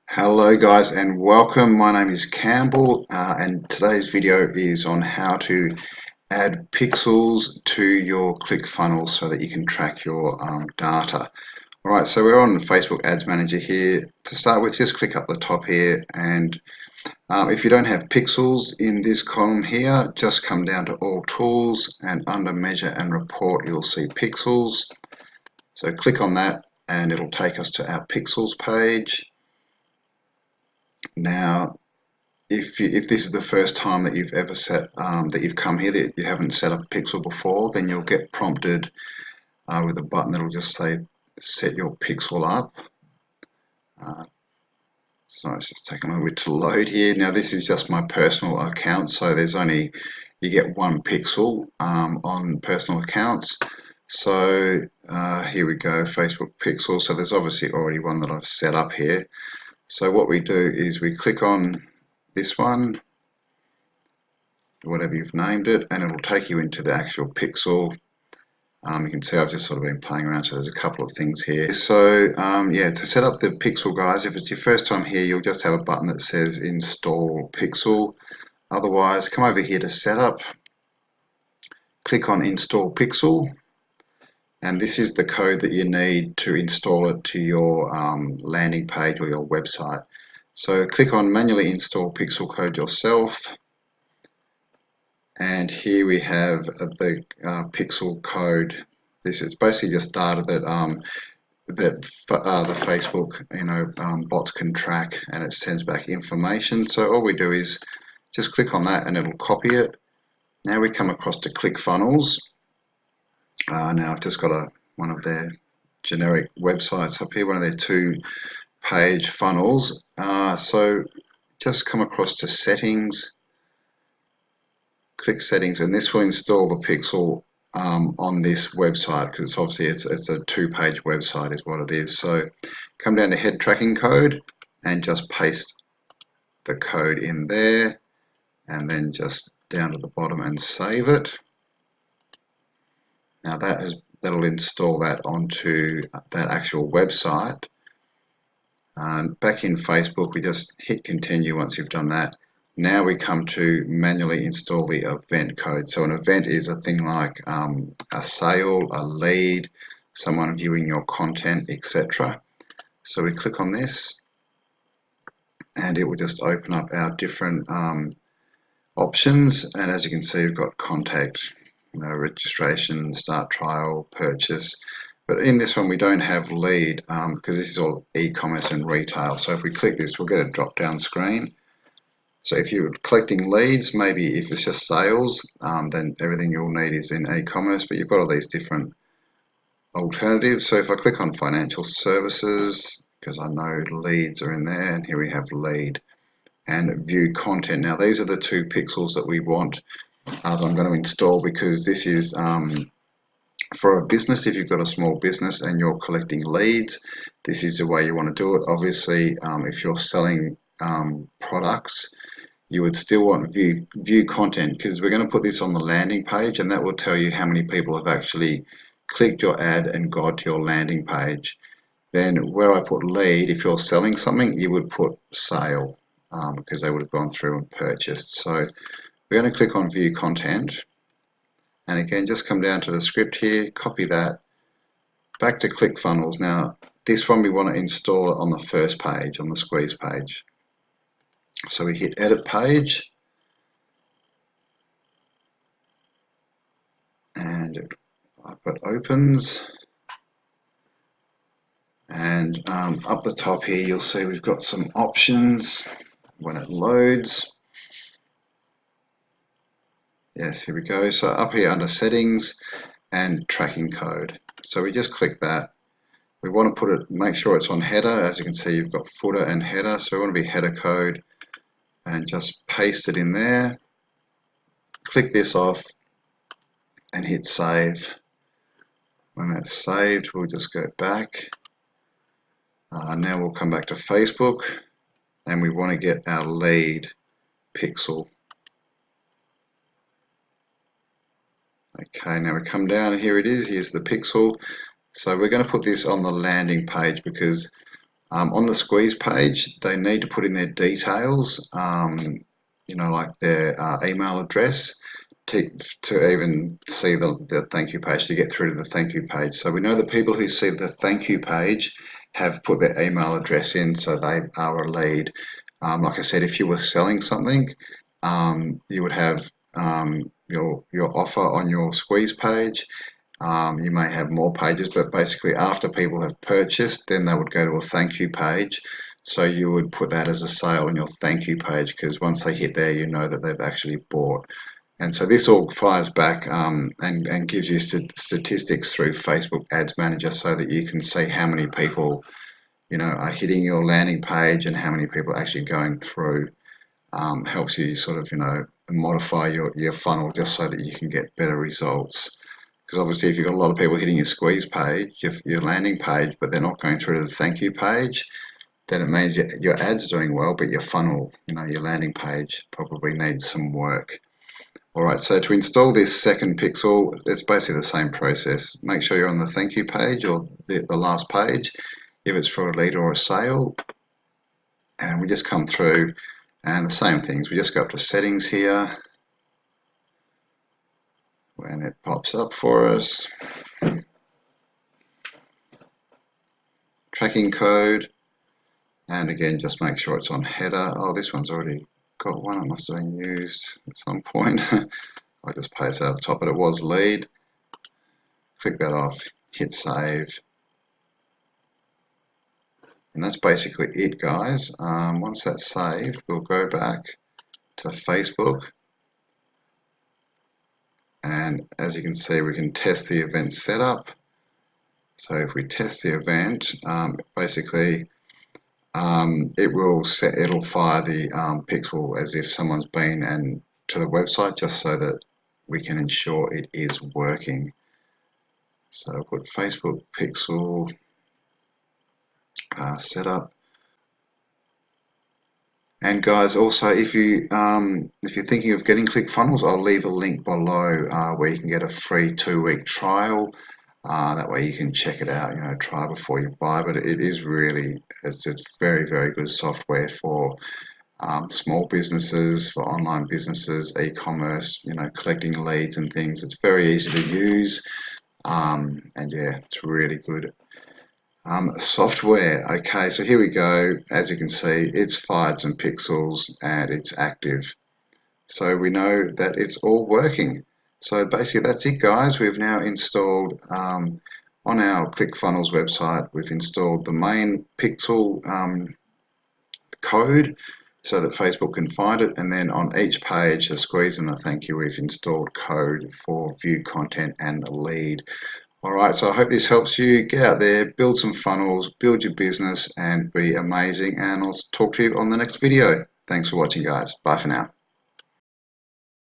Hello guys and welcome. My name is Campbell and today's video is on how to add pixels to your Clickfunnels so that you can track your data. Alright, so we're on Facebook Ads Manager here. To start with, just click up the top here, and if you don't have pixels in this column here, just come down to All Tools, and under Measure and Report you'll see Pixels. So click on that and it'll take us to our Pixels page. Now, if this is the first time that you've ever that you've come here, that you haven't set up a pixel before, then you'll get prompted with a button that'll just say set your pixel up. So it's just taking a little bit to load here. Now this is just my personal account, so you get one pixel on personal accounts. So here we go, Facebook pixel. So there's obviously already one that I've set up here. So what we do is we click on this one, whatever you've named it, and it'll take you into the actual pixel. You can see I've just sort of been playing around, so there's a couple of things here. So yeah, to set up the pixel, guys, if it's your first time here, you'll just have a button that says install pixel. Otherwise, come over here to setup, click on install pixel, and this is the code that you need to install it to your landing page or your website. So click on manually install pixel code yourself, and here we have the pixel code. This is basically just data that the Facebook bots can track, and it sends back information. So all we do is just click on that and it'll copy it. Now we come across to Clickfunnels. Now I've just got one of their generic websites up here, one of their two-page funnels. So just come across to settings, click settings, and this will install the pixel on this website, because obviously it's a two-page website is what it is. So come down to head tracking code and just paste the code in there, and then just down to the bottom and save it. Now that'll install that onto that actual website. Back in Facebook, we just hit continue once you've done that. Now we come to manually install the event code. So an event is a thing like a sale, a lead, someone viewing your content, etc. So we click on this and it will just open up our different options. And as you can see, we've got contact, registration, start trial, purchase. But in this one we don't have lead because this is all e-commerce and retail. So if we click this, we'll get a drop-down screen. So if you're collecting leads, maybe if it's just sales, then everything you'll need is in e-commerce, but you've got all these different alternatives. So if I click on financial services, because I know leads are in there, and here we have lead, and view content. Now these are the two pixels that we want that I'm going to install, because this is for a business. If you've got a small business and you're collecting leads, this is the way you want to do it. Obviously, if you're selling products, you would still want view content, because we're going to put this on the landing page, and that will tell you how many people have actually clicked your ad and got to your landing page. Then where I put lead, if you're selling something, you would put sale, because they would have gone through and purchased. So we're going to click on view content, and again just come down to the script here, copy that, back to Clickfunnels. Now this one we want to install it on the first page, on the squeeze page. So we hit edit page, and it opens, and up the top here you'll see we've got some options when it loads. Yes, here we go. So up here under settings and tracking code, so we just click that. We want to put it, make sure it's on header. As you can see, you've got footer and header, so we want to be header code, and just paste it in there. Click this off and hit save. When that's saved, we'll just go back. Now we'll come back to Facebook, and we want to get our lead pixel. Okay, now we come down, and here it is. Here's the pixel. So we're going to put this on the landing page, because On the squeeze page, they need to put in their details, like their email address to even see the thank you page, to get through to the thank you page. So we know the people who see the thank you page have put their email address in, so they are a lead. Like I said, if you were selling something, you would have your offer on your squeeze page. You may have more pages, but basically after people have purchased, then they would go to a thank you page. So you would put that as a sale on your thank you page, because once they hit there, you know that they've actually bought. And so this all fires back and gives you statistics through Facebook Ads Manager, so that you can see how many people are hitting your landing page and how many people are actually going through. Helps you sort of modify your funnel just so that you can get better results. Because obviously, if you've got a lot of people hitting your squeeze page, your landing page, but they're not going through to the thank you page, then it means your ads are doing well, but your funnel, your landing page probably needs some work. Alright, so to install this second pixel, it's basically the same process. Make sure you're on the thank you page or the last page, if it's for a lead or a sale. And we just come through and the same things. We just go up to settings here. When it pops up for us. Tracking code. And again, just make sure it's on header. Oh, this one's already got one. It must have been used at some point. I'll just paste it at the top, but it was lead. Click that off, hit save. And that's basically it, guys. Once that's saved, we'll go back to Facebook. And as you can see, we can test the event setup. So if we test the event, basically it'll fire the pixel as if someone's been to the website, just so that we can ensure it is working. So I'll put Facebook pixel setup. And guys, also if you're thinking of getting Clickfunnels, I'll leave a link below where you can get a free 2-week trial. That way you can check it out, try before you buy. But it is really, it's very, very good software for small businesses, for online businesses, e-commerce, collecting leads and things. It's very easy to use, and yeah, it's really good software. Okay, so here we go. As you can see, it's fired some pixels and it's active. So we know that it's all working. So basically that's it, guys. We've now installed on our Clickfunnels website, we've installed the main pixel code so that Facebook can find it, and then on each page, the squeeze and the thank you, we've installed code for view content and lead. Alright, so I hope this helps you. Get out there, build some funnels, build your business and be amazing, and I'll talk to you on the next video. Thanks for watching, guys. Bye for now.